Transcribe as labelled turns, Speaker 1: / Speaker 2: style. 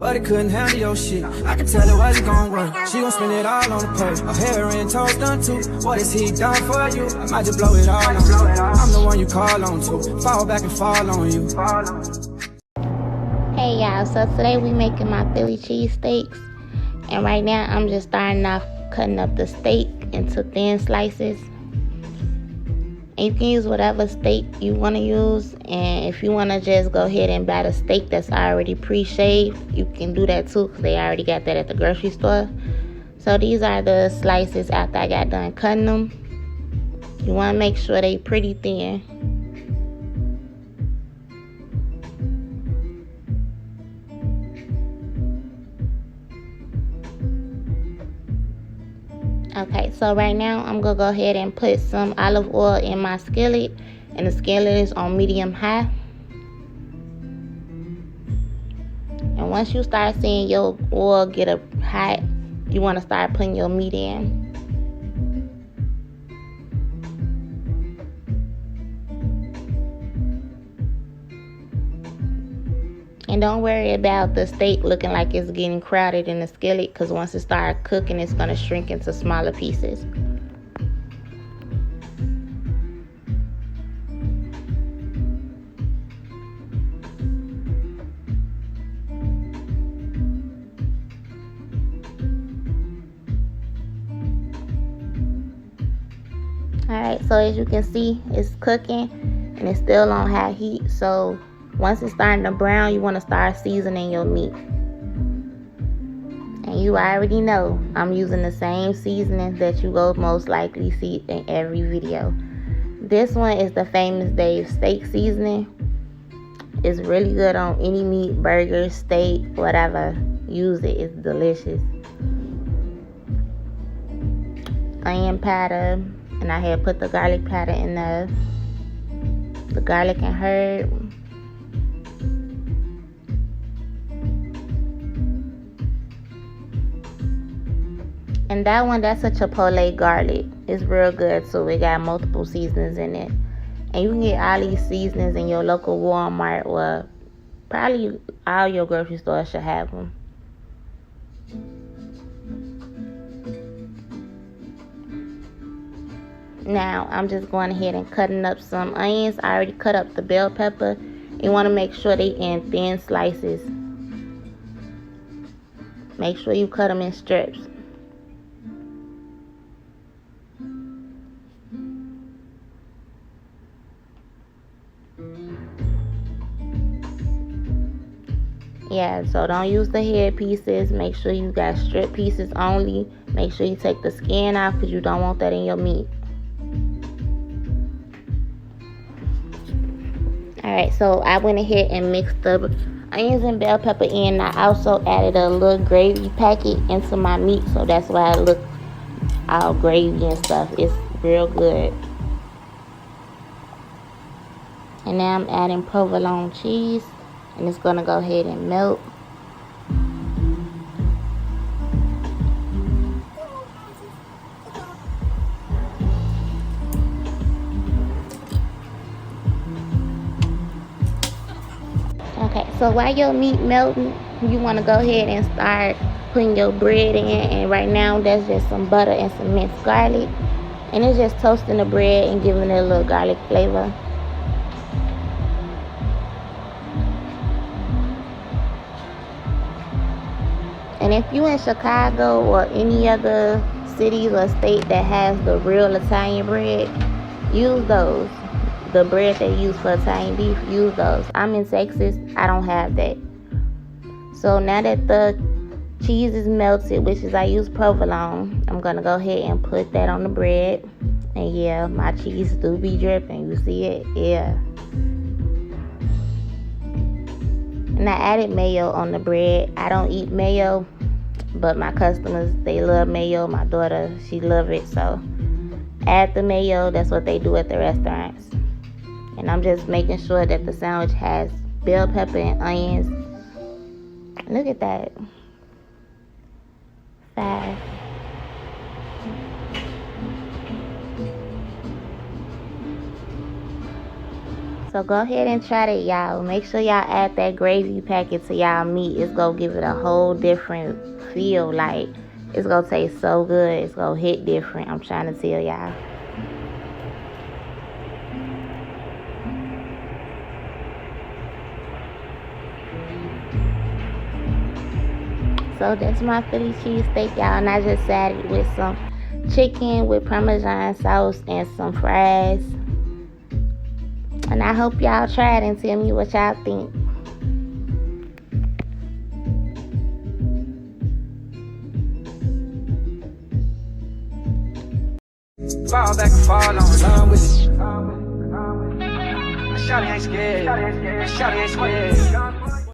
Speaker 1: But it couldn't handle your shit. I can tell it wasn't gonna work. She gon' spend it all on the purse. Her hair and toes done too. What has he done for you? I might just blow it all on you. I'm the one you call on to. Fall back and fall on you.
Speaker 2: Hey y'all, so today we making my Philly cheese steaks. And right now I'm just starting off cutting up the steak into thin slices. And you can use whatever steak you want to use. And if you want to just go ahead and buy the steak that's already pre-shaved, you can do that too, because they already got that at the grocery store. So these are the slices after I got done cutting them. You want to make sure they pretty thin. Okay, so right now I'm gonna go ahead and put some olive oil in my skillet, and the skillet is on medium high. And once you start seeing your oil get up hot, you want to start putting your meat in. And don't worry about the steak looking like it's getting crowded in the skillet, because once it starts cooking, it's going to shrink into smaller pieces. Alright, so as you can see, it's cooking and it's still on high heat. So once it's starting to brown, you want to start seasoning your meat. And you already know I'm using the same seasoning that you will most likely see in every video. This one is the Famous Dave steak seasoning. It's really good on any meat, burger, steak, whatever. Use it, it's delicious. Onion powder, and I had put the garlic powder in the garlic and herb. And that one, that's a chipotle garlic. It's real good too. It got multiple seasonings in it. And you can get all these seasonings in your local Walmart, or probably all your grocery stores should have them. Now, I'm just going ahead and cutting up some onions. I already cut up the bell pepper. You want to make sure they in thin slices. Make sure you cut them in strips. Yeah, so don't use the head pieces. Make sure you got strip pieces only. Make sure you take the skin off, because you don't want that in your meat. Alright, so I went ahead and mixed the onions and bell pepper in. I also added a little gravy packet into my meat, so that's why it looks all gravy and stuff. It's real good. And now I'm adding provolone cheese, and it's going to go ahead and melt. Okay, so while your meat melting, you want to go ahead and start putting your bread in. And right now, that's just some butter and some minced garlic. And it's just toasting the bread and giving it a little garlic flavor. And if you in Chicago or any other cities or state that has the real Italian bread, use those. The bread they use for Italian beef, use those. I'm in Texas, I don't have that. So now that the cheese is melted, which is I use provolone, I'm gonna go ahead and put that on the bread. And yeah, my cheese do be dripping. You see it? Yeah. And I added mayo on the bread. I don't eat mayo, but my customers, they love mayo. My daughter, she love it. So add the mayo. That's what they do at the restaurants. And I'm just making sure that the sandwich has bell pepper and onions. Look at that. 5. So go ahead and try that, y'all. Make sure y'all add that gravy packet to y'all meat. It's gonna give it a whole different feel. Like, it's gonna taste so good. It's gonna hit different. I'm trying to tell y'all. So that's my Philly cheesesteak, y'all. And I just added with some chicken with Parmesan sauce and some fries. And I hope y'all try it and tell me what y'all think.
Speaker 1: Fall back and fall on run with you. Shawty ain't scared. Shawty ain't scared.